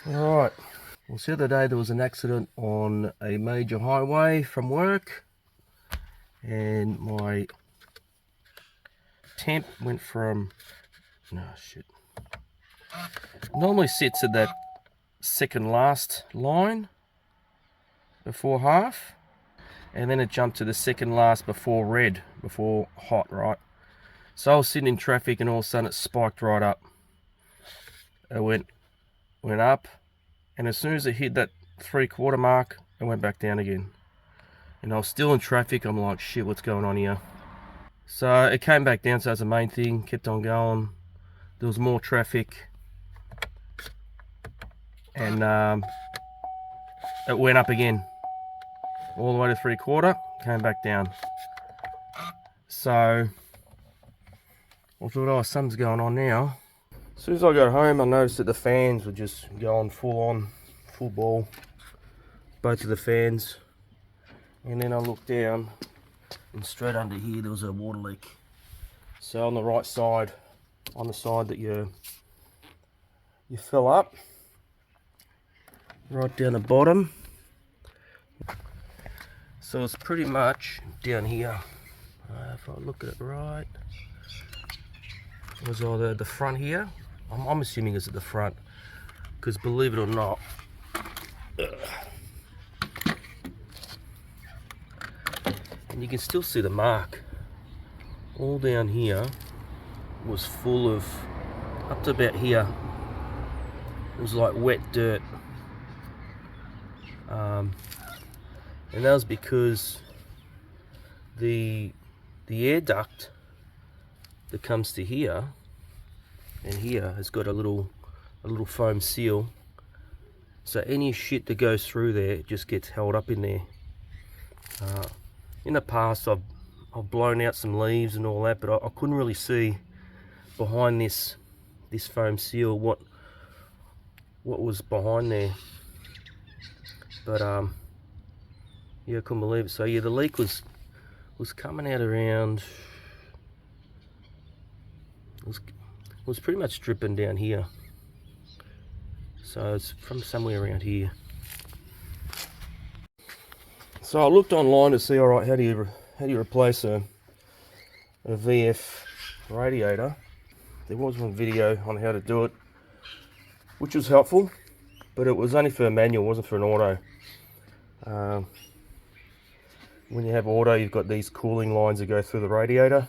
Alright, well, the other day there was an accident on a major highway from work, and my temp went from, normally sits at that second last line before half, and then it jumped to the second last before red, before hot, right? So I was sitting in traffic and all of a sudden it spiked right up. It went up, and as soon as it hit that 3/4 mark, it went back down again. And I was still in traffic. I'm like, shit, what's going on here? So it came back down, so that's the main thing. Kept on going. There was more traffic, and it went up again, all the way to 3/4, came back down. So I thought, oh, something's going on now. As soon as I got home, I noticed that the fans were just going full ball, both of the fans. And then I looked down, and straight under here there was a water leak. So on the right side, on the side that you fill up, right down the bottom. So it's pretty much down here. If I look at it right, it was either the front here. I'm assuming it's at the front, because believe it or not, and you can still see the mark. All down here was full of, up to about here, it was like wet dirt. And that was because the air duct that comes to here and here has got a little foam seal, so any shit that goes through there just gets held up in there. In the past I've blown out some leaves and all that, but I couldn't really see behind this foam seal what was behind there. But yeah, I couldn't believe it. So yeah, the leak was coming out around, was pretty much dripping down here. So it's from somewhere around here. So I looked online to see, all right, how do you replace a VF radiator? There was one video on how to do it, which was helpful, but it was only for a manual, it wasn't for an auto. When you have auto, you've got these cooling lines that go through the radiator.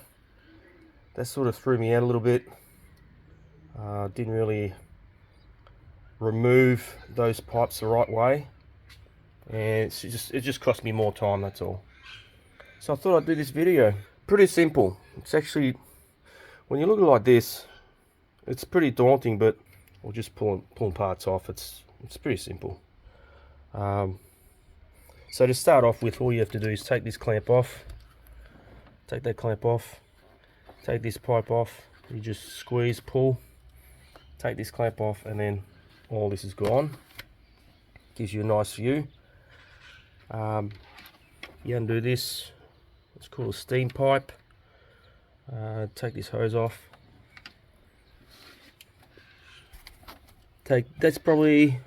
That sort of threw me out a little bit. Didn't really remove those pipes the right way, and it just cost me more time, that's all. So I thought I'd do this video. Pretty simple. It's actually, when you look at it like this, it's pretty daunting, but we'll just pulling parts off. It's pretty simple. So to start off with, all you have to do is take this clamp off, take that clamp off, take this pipe off. You just squeeze, pull, take this clamp off, and then all this is gone. Gives you a nice view. You undo this, it's called a steam pipe. Take this hose off. That's probably,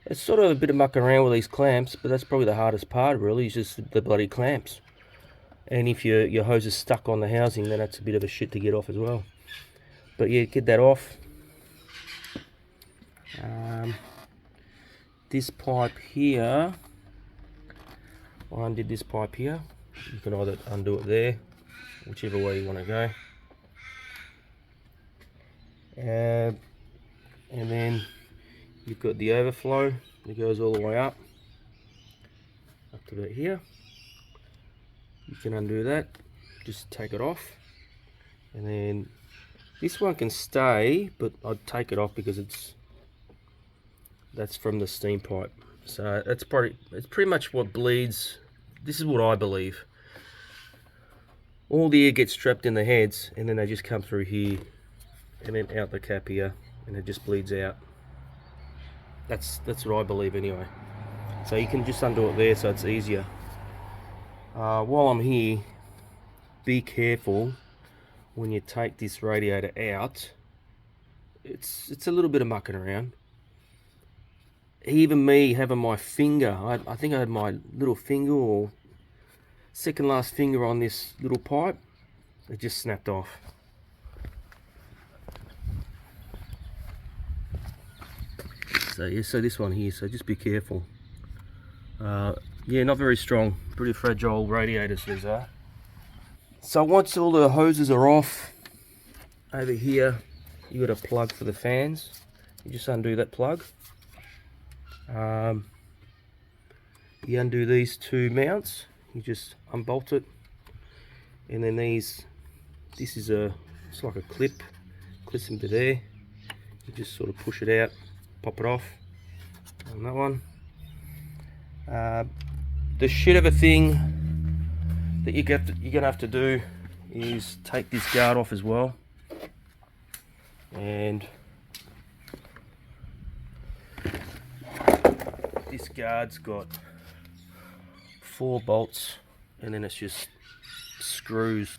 it's sort of a bit of mucking around with these clamps, but that's probably the hardest part, really, is just the bloody clamps. And if your hose is stuck on the housing, then that's a bit of a shit to get off as well. But yeah, get that off. This pipe here, I undid this pipe here. You can either undo it there, whichever way you want to go. And then you've got the overflow that goes all the way up to about here. You can undo that, just take it off. And then this one can stay, but I'd take it off because that's from the steam pipe. So it's pretty much what bleeds. This is what I believe. All the air gets trapped in the heads, and then they just come through here and then out the cap here, and it just bleeds out. That's what I believe anyway. So you can just undo it there, so it's easier. While I'm here, be careful when you take this radiator out. It's a little bit of mucking around. even me having my finger, I think I had my little finger or second last finger on this little pipe, it just snapped off. So yeah, so this one here, so just be careful. Yeah, not very strong, pretty fragile radiators these are. So once all the hoses are off, over here you got a plug for the fans. You just undo that plug. You undo these two mounts, you just unbolt it, and then this is it's like a clip, clips into there. You just sort of push it out, pop it off on that one. The shit of a thing that you're gonna have to do is take this guard off as well, and this guard's got 4 bolts, and then it's just screws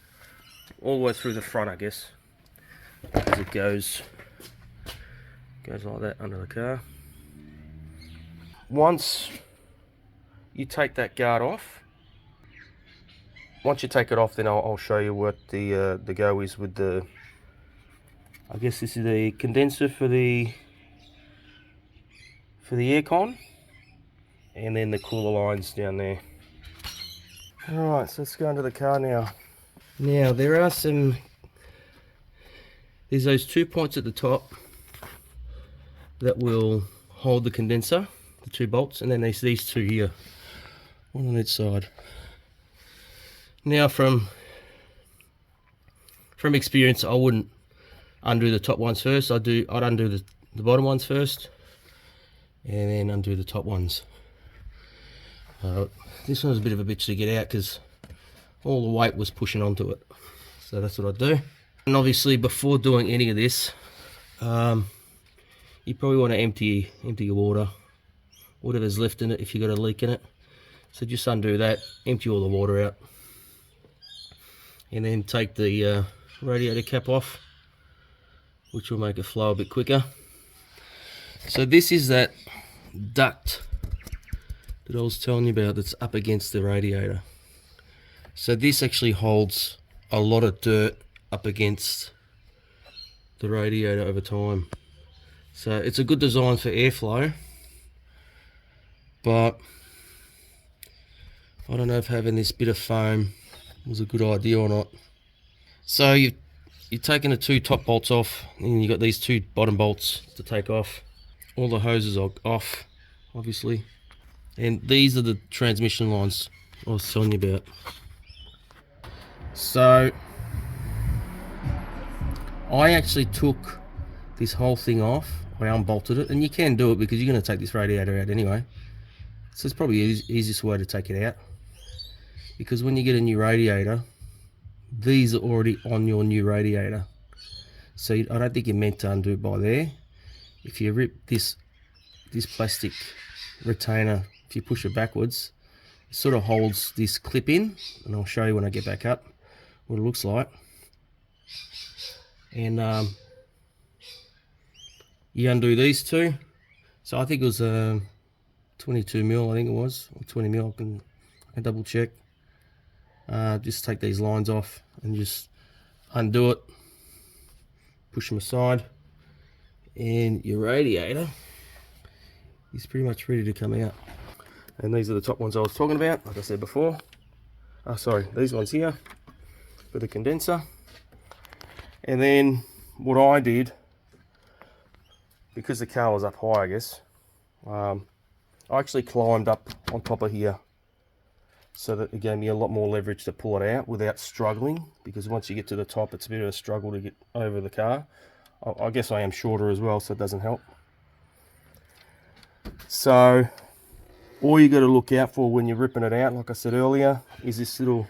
all the way through the front, I guess, as it goes like that under the car. Once you take that guard off, once you take it off, then I'll show you what the go is with the, I guess this is the condenser for the aircon, and then the cooler lines down there. Alright, so let's go into the car now. Now there are there's those 2 points at the top that will hold the condenser, the 2 bolts, and then there's these 2 here, one on each side. Now from experience, I wouldn't undo the top ones first. I'd undo the bottom ones first, and then undo the top ones. This one's a bit of a bitch to get out because all the weight was pushing onto it. So that's what I do. And obviously before doing any of this, you probably want to empty your water, whatever's left in it if you've got a leak in it. So just undo that, empty all the water out, and then take the radiator cap off, which will make it flow a bit quicker. So this is that duct that I was telling you about that's up against the radiator. So this actually holds a lot of dirt up against the radiator over time. So it's a good design for airflow, but I don't know if having this bit of foam was a good idea or not. So you've taken the 2 top bolts off, and you've got these 2 bottom bolts to take off. All the hoses are off, obviously. And these are the transmission lines I was telling you about. So I actually took this whole thing off. I unbolted it, and you can do it because you're going to take this radiator out anyway. So it's probably the easiest way to take it out, because when you get a new radiator, these are already on your new radiator. So I don't think you're meant to undo it by there. If you rip this plastic retainer, if you push it backwards, it sort of holds this clip in, and I'll show you when I get back up what it looks like. And you undo these 2. So I think it was 22 mil, I think it was, or 20 mil. I can double check. Just take these lines off and just undo it, push them aside, and your radiator is pretty much ready to come out. And these are the top ones I was talking about, like I said before. Sorry, these ones here for the condenser. And then what I did, because the car was up high, I guess, I actually climbed up on top of here, so that it gave me a lot more leverage to pull it out without struggling, because once you get to the top, it's a bit of a struggle to get over the car. I guess I am shorter as well, so it doesn't help. So all you got to look out for when you're ripping it out, like I said earlier, is this little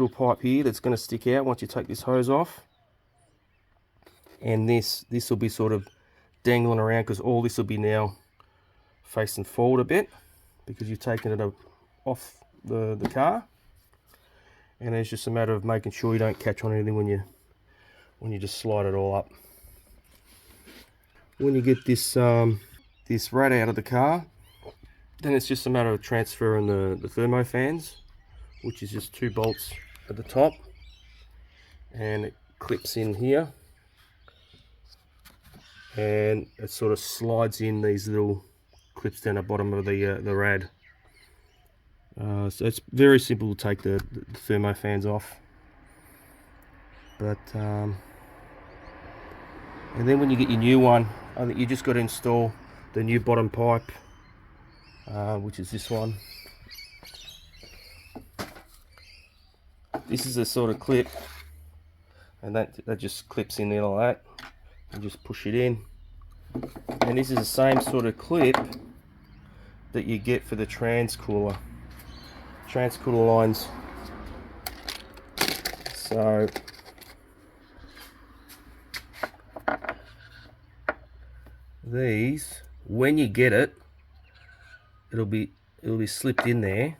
pipe here that's going to stick out once you take this hose off. And this will be sort of dangling around, because all this will be now facing forward a bit, because you've taken it off the car. And it's just a matter of making sure you don't catch on anything when you just slide it all up. When you get this this rad out of the car. Then it's just a matter of transferring the thermo fans, which is just 2 bolts at the top, and it clips in here, and it sort of slides in these little clips down the bottom of the rad. So it's very simple to take the thermo fans off. But and then when you get your new one, I think you just got to install the new bottom pipe, which is this one. This is a sort of clip, and that just clips in there like that, and just push it in. And this is the same sort of clip that you get for the transcooler lines. So these, when you get it, it'll be slipped in there,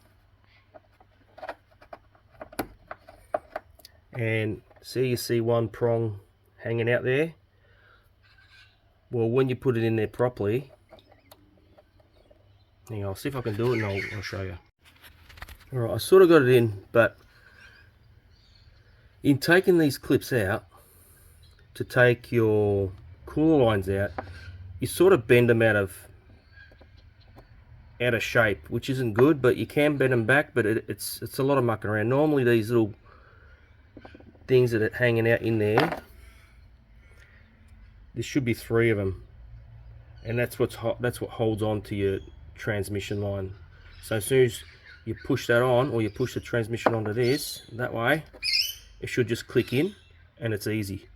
and you see one prong hanging out there. Well, when you put it in there properly, hang on, I'll see if I can do it, and I'll show you. Alright, I sort of got it in, but in taking these clips out to take your cooler lines out, you sort of bend them out of shape, which isn't good, but you can bend them back, but it's a lot of mucking around. Normally these little things that are hanging out in there, there should be 3 of them, and that's what holds on to your transmission line. So as soon as you push that on, or you push the transmission onto this, that way it should just click in, and it's easy.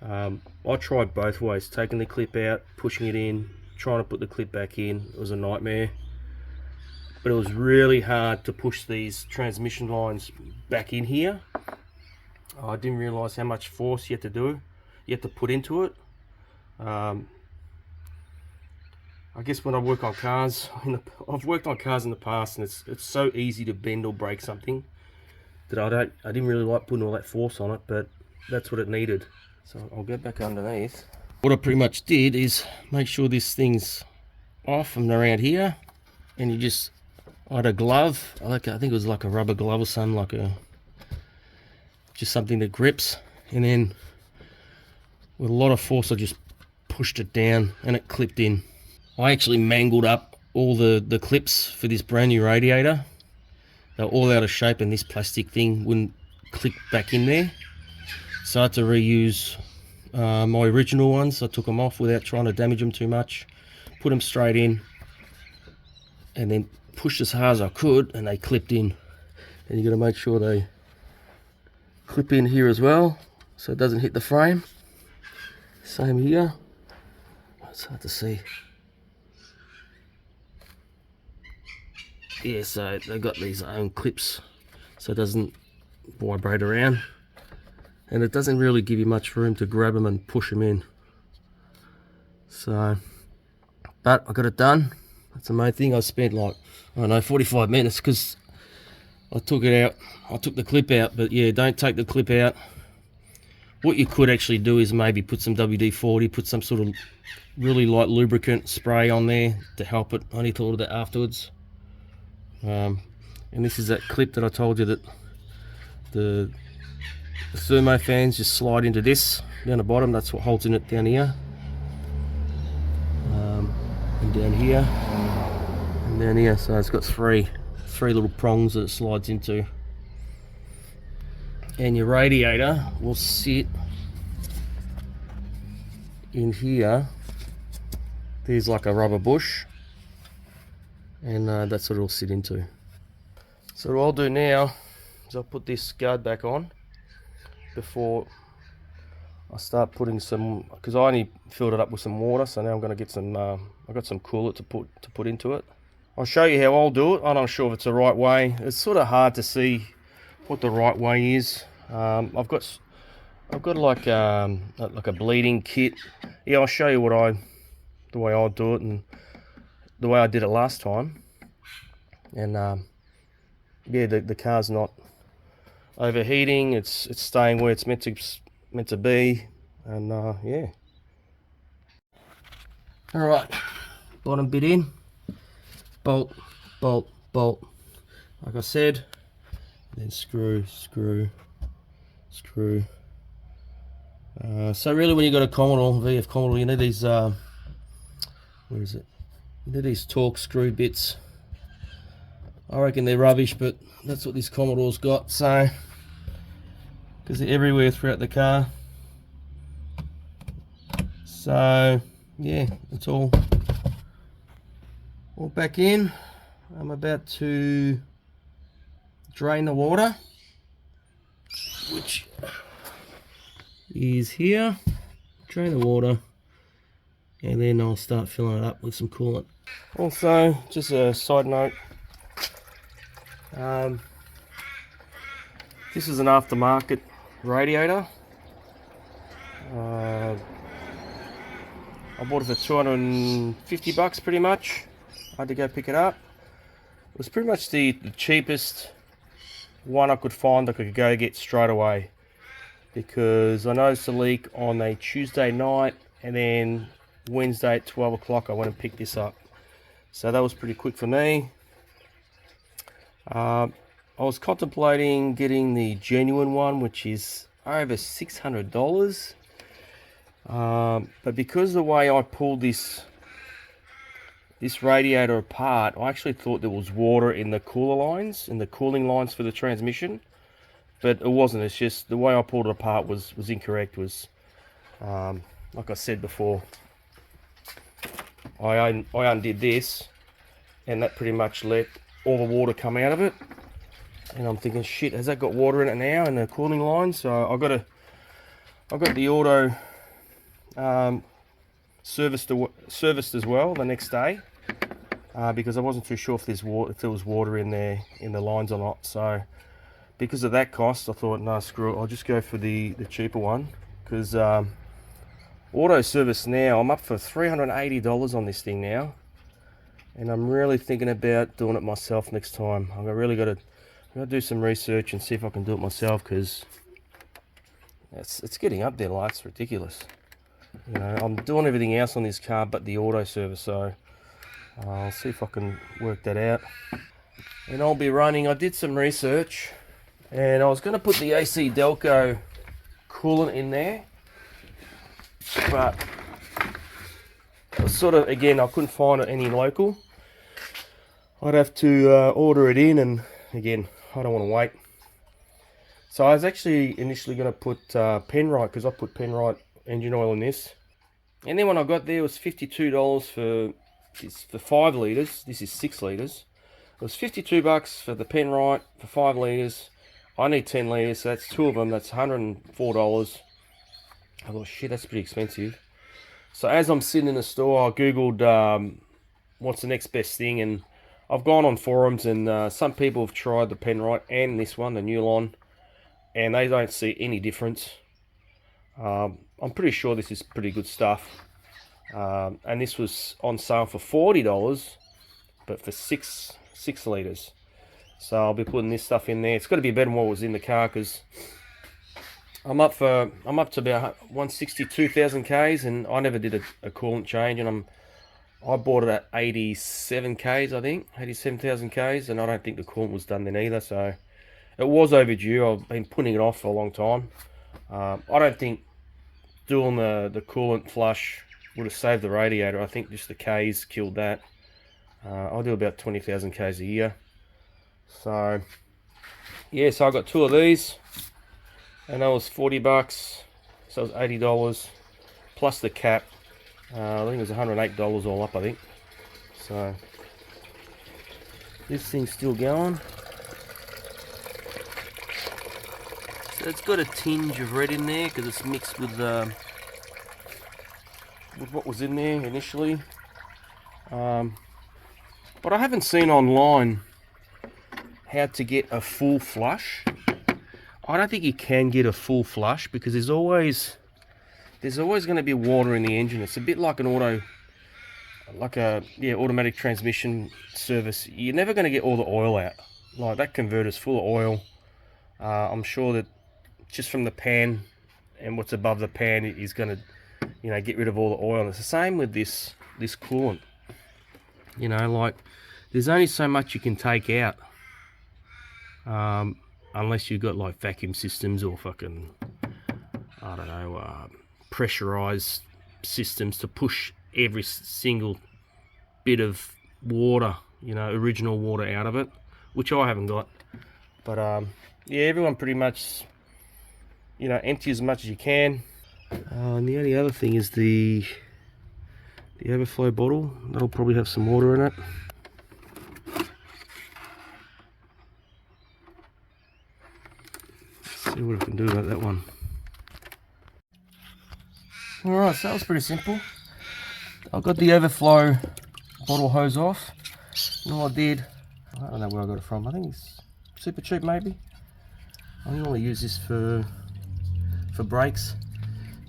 I tried both ways, taking the clip out, pushing it in, trying to put the clip back in. It was a nightmare, but it was really hard to push these transmission lines back in here. I didn't realize how much force you had to put into it. I guess when I work on cars, I've worked on cars in the past, and it's so easy to bend or break something that I didn't really like putting all that force on it, but that's what it needed. So I'll go back underneath. What I pretty much did is make sure this thing's off from around here, and I had a glove. I think it was like a rubber glove or something, just something that grips, and then with a lot of force I just pushed it down, and it clipped in. I actually mangled up all the clips for this brand new radiator. They were all out of shape, and this plastic thing wouldn't click back in there. So I had to reuse my original ones. I took them off without trying to damage them too much, put them straight in, and then pushed as hard as I could, and they clipped in. And you got to make sure they clip in here as well, so it doesn't hit the frame. Same here. It's hard to see. Yeah, so they've got these own clips, so it doesn't vibrate around, and it doesn't really give you much room to grab them and push them in. So, but I got it done. That's the main thing. I spent like, I don't know, 45 minutes, because I took it out. I took the clip out, but yeah, don't take the clip out. What you could actually do is maybe put some WD-40, put some sort of really light lubricant spray on there to help it. I only thought of that afterwards. And this is that clip that I told you that the thermo fans just slide into this down the bottom. That's what holds in it down here, and down here, and down here. So it's got three little prongs that it slides into, and your radiator will sit in here. There's like a rubber bush, and that's what it'll sit into. So what I'll do now is I'll put this guard back on before I start putting some, because I only filled it up with some water, so now I'm going to get some, I've got some coolant to put into it. I'll show you how I'll do it. I'm not sure if it's the right way. It's sort of hard to see what the right way is. I've got like a bleeding kit. Yeah, I'll show you the way I'll do it and the way I did it last time. And yeah, the car's not overheating. It's staying where it's meant to be. And yeah. All right. bottom bit in, bolt, bolt, bolt, like I said, then screw, screw, screw. So really when you got a Commodore, VF Commodore, you need these, where is it? You need these Torx screw bits. I reckon they're rubbish, but that's what this Commodore's got, so, because they're everywhere throughout the car. So, yeah, it's all back in. I'm about to drain the water, which is here. Drain the water, and then I'll start filling it up with some coolant. Also, just a side note, this is an aftermarket radiator. I bought it for 250 bucks pretty much. I had to go pick it up. It was pretty much the cheapest one I could find I could go get straight away, because I noticed a leak on a Tuesday night, and then Wednesday at 12 o'clock I went and picked this up. So that was pretty quick for me. I was contemplating getting the genuine one, which is over $600. But because of the way I pulled this radiator apart, I actually thought there was water in the cooler lines, in the cooling lines for the transmission, but it wasn't. It's just the way I pulled it apart was incorrect. Was like I said before, I undid this, and that pretty much let all the water come out of it. And I'm thinking, shit, has that got water in it now in the cooling line? So I got the auto serviced as well the next day, because I wasn't too sure if there was water in there in the lines or not. So because of that cost, I thought, no, screw it, I'll just go for the cheaper one, because auto service now, I'm up for $380 on this thing now, and I'm really thinking about doing it myself next time. I'm really got to do some research and see if I can do it myself, because it's getting up there, like, it's ridiculous. You know, I'm doing everything else on this car but the auto service, so I'll see if I can work that out. And I'll be running, I did some research, and I was going to put the AC Delco coolant in there, but I was sort of, again, I couldn't find it any local. I'd have to order it in, and again, I don't want to wait. So I was actually initially going to put Penrite, because I put Penrite engine oil in this, and then when I got there, it was $52 for 5 litres. This is 6 litres. It was 52 bucks for the Penrite for 5 litres. I need 10 litres, so that's 2 of them. That's $104. I thought, shit, that's pretty expensive. So as I'm sitting in the store, I googled what's the next best thing, and I've gone on forums, and some people have tried the Penrite and this one, the Newlon, and they don't see any difference. I'm pretty sure this is pretty good stuff, and this was on sale for $40, but for 6 litres. So I'll be putting this stuff in there. It's got to be better than what was in the car, because I'm up to about 162,000 Ks, and I never did a coolant change, and I bought it at 87 Ks, I think, 87,000 Ks, and I don't think the coolant was done then either, so it was overdue. I've been putting it off for a long time. I don't think doing the coolant flush would have saved the radiator. I think just the Ks killed that. I do about 20,000 Ks a year. So, yeah, so I got 2 of these, and that was 40 bucks, so it was $80, plus the cap. I think it was $108 all up, I think. So, this thing's still going. So it's got a tinge of red in there, because it's mixed with what was in there initially. But I haven't seen online how to get a full flush. I don't think you can get a full flush, because there's always going to be water in the engine. It's a bit like an automatic transmission service. You're never going to get all the oil out. Like, that converter's full of oil. I'm sure that just from the pan and what's above the pan is going to, get rid of all the oil. And it's the same with this coolant. You know, like, there's only so much you can take out. Unless you've got like vacuum systems or fucking, I don't know, pressurized systems to push every single bit of water, you know, original water out of it, which I haven't got. But yeah, everyone pretty much, you know, empty as much as you can. And the only other thing is the overflow bottle. That'll probably have some water in it. Let's see what I can do about that one. Alright, so that was pretty simple. I got the overflow bottle hose off. And all I did, I don't know where I got it from. I think it's Super Cheap maybe. I normally use this for brakes.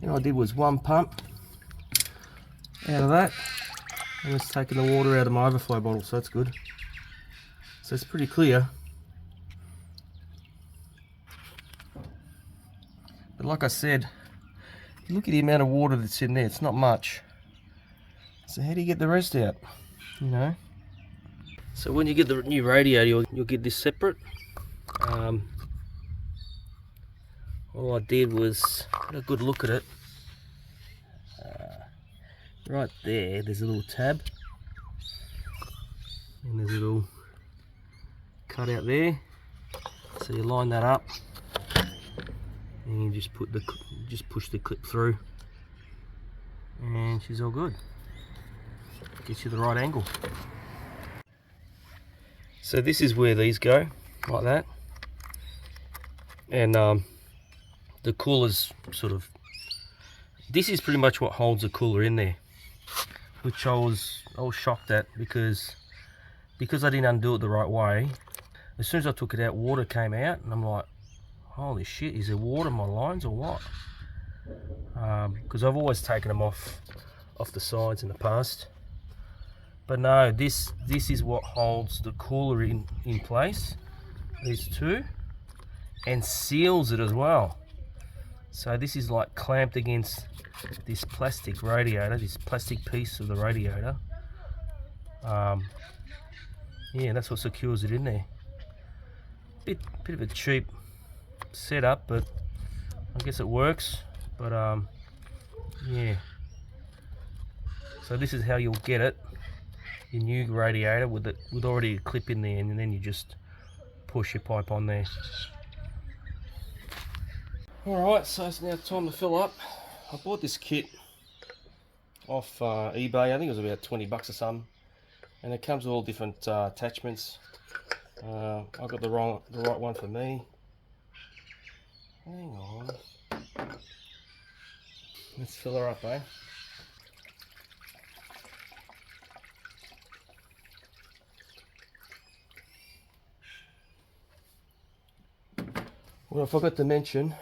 And all I did was one pump out of that, and it's taking the water out of my overflow bottle, so that's good. So it's pretty clear. But like I said, look at the amount of water that's in there. It's not much. So how do you get the rest out? You know. So when you get the new radiator, you'll get this separate. All I did was get a good look at it. Right there's a little tab, and there's a little cut out there. So you line that up, and you just push the clip through, and she's all good. Gets you the right angle. So this is where these go, like that, and the cooler's sort of. This is pretty much what holds the cooler in there, which I was shocked at because I didn't undo it the right way. As soon as I took it out, water came out, and I'm like, holy shit, is there water in my lines or what? Because I've always taken them off the sides in the past. But no, this is what holds the cooler in place, these two, and seals it as well. So this is like clamped against this plastic radiator, this plastic piece of the radiator. Yeah, that's what secures it in there. Bit of a cheap setup, but I guess it works. But yeah. So this is how you'll get it, your new radiator with already a clip in there, and then you just push your pipe on there. Alright, so it's now time to fill up. I bought this kit off eBay. I think it was about 20 bucks or something, and it comes with all different attachments. I got the right one for me. Hang on. Let's fill her up, eh? What I forgot to mention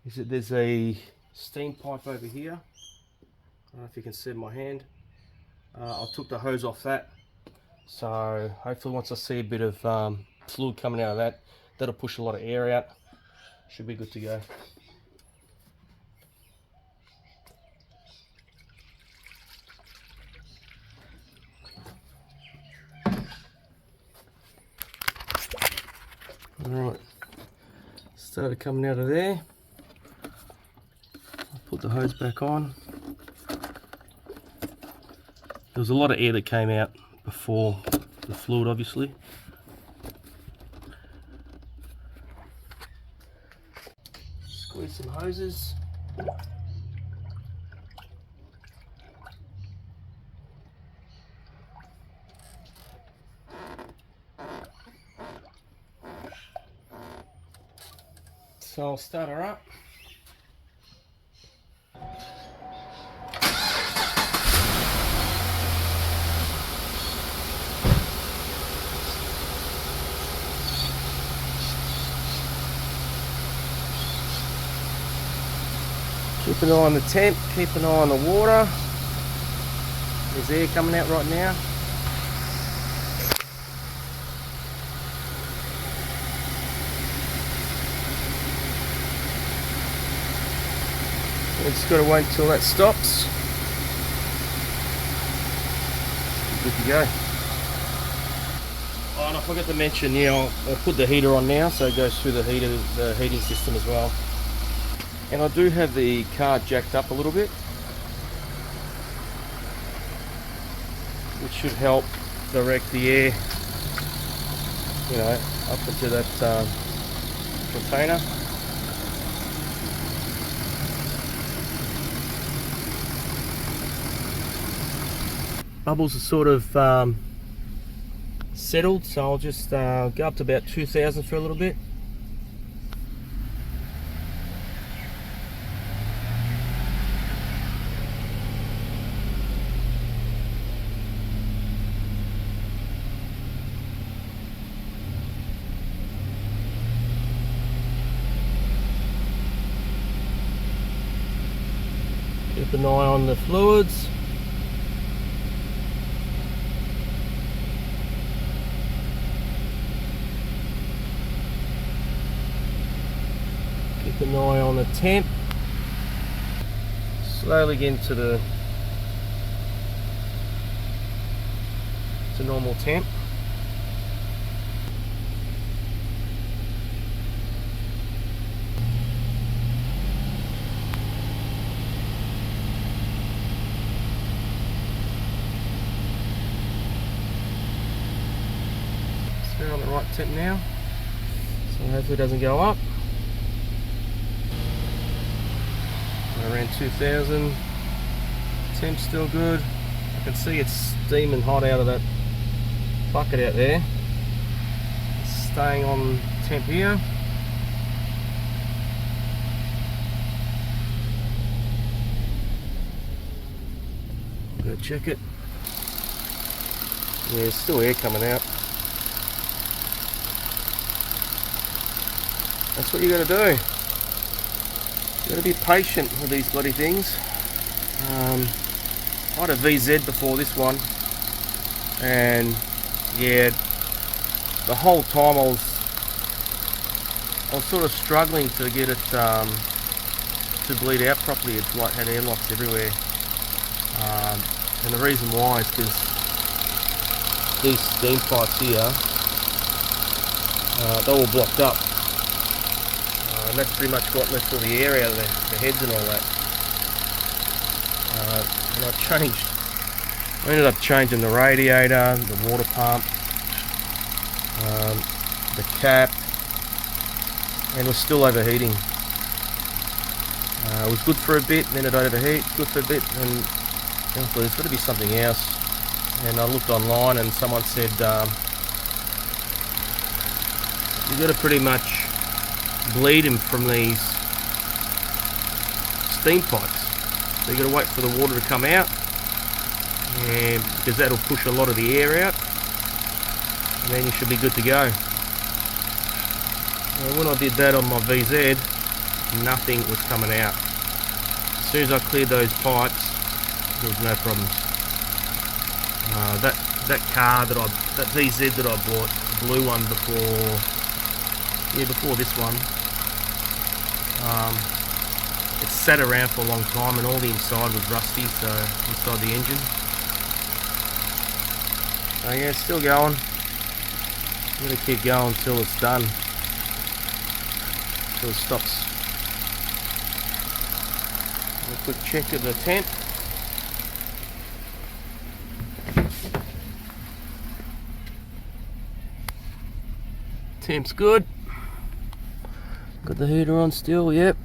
is that there's a steam pipe over here. I don't know if you can see my hand. I took the hose off that, so hopefully once I see a bit of fluid coming out of that, that'll push a lot of air out. Should be good to go. Alright, started coming out of there. I'll put the hose back on. There was a lot of air that came out before the fluid, obviously. Squeeze some hoses. So I'll start her up. Keep an eye on the temp, keep an eye on the water. There's air coming out right now. We've just got to wait until that stops. Good to go. and I forgot to mention, yeah, I'll put the heater on now, so it goes through the heating system as well. And I do have the car jacked up a little bit, which should help direct the air, you know, up into that container. Bubbles are sort of settled, so I'll just go up to about 2,000 for a little bit. Keep an eye on the fluids. Keep an eye on the temp. Slowly get into the normal temp. So we're on the right temp now, so hopefully it doesn't go up. Around 2,000. Temp's still good. I can see it's steaming hot out of that bucket out there. It's staying on temp here. Go check it. Yeah, there's still air coming out. That's what you got to do. You got to be patient with these bloody things. I had a VZ before this one, and yeah, the whole time I was sort of struggling to get it to bleed out properly. It's like had airlocks everywhere, and the reason why is because these steam pipes here, they're all blocked up. And that's pretty much what lets all the air out of the heads and all that. And I ended up changing the radiator, the water pump, the cap, and it was still overheating. It was good for a bit, then it overheat, good for a bit, and I thought there's got to be something else. And I looked online and someone said you've got to pretty much bleed him from these steam pipes. So you've got to wait for the water to come out, and because that'll push a lot of the air out, and then you should be good to go. And when I did that on my VZ, nothing was coming out. As soon as I cleared those pipes, there was no problems. That VZ that I bought, the blue one before this one, it sat around for a long time and all the inside was rusty, so inside the engine. So yeah, it's still going. I'm going to keep going until it's done, until it stops. A quick check of the temp. Temp's good. Got the heater on still, yep.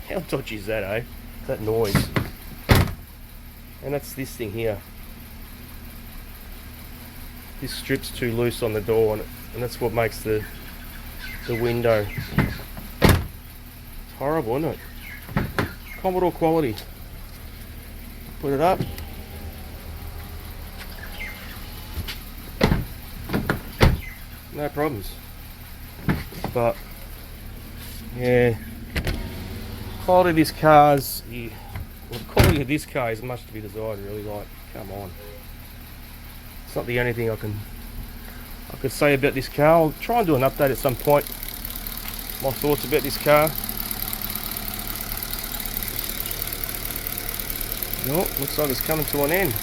How dodgy is that, eh? That noise. And that's this thing here. This strip's too loose on the door, and that's what makes the window. It's horrible, isn't it? Commodore quality. Put it up. No problems. But yeah, quality of this car's, well, the quality of this car is much to be desired, really. Like, come on. It's not the only thing I could say about this car. I'll try and do an update at some point. My thoughts about this car. No, looks like it's coming to an end.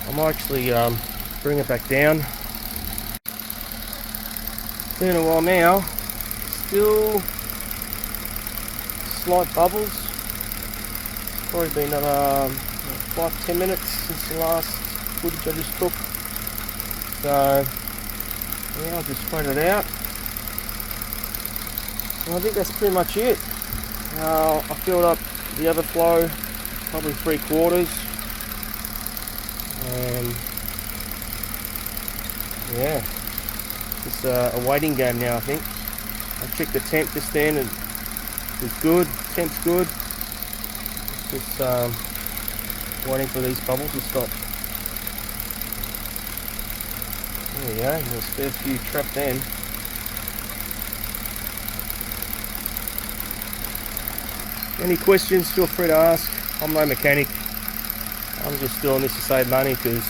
I might actually bring it back down. Been a while now. Still slight bubbles. Probably been 5-10 minutes since the last footage I just took. So yeah, I'll just spread it out. And I think that's pretty much it. I filled up the overflow probably 3/4. And yeah, it's a waiting game now, I think. I checked the temp just then and it was good, temp's good. Just waiting for these bubbles to stop. There we go, there's a fair few trapped in. Any questions, feel free to ask. I'm no mechanic. I'm just doing this to save money because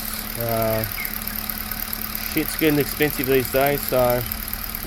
shit's getting expensive these days, so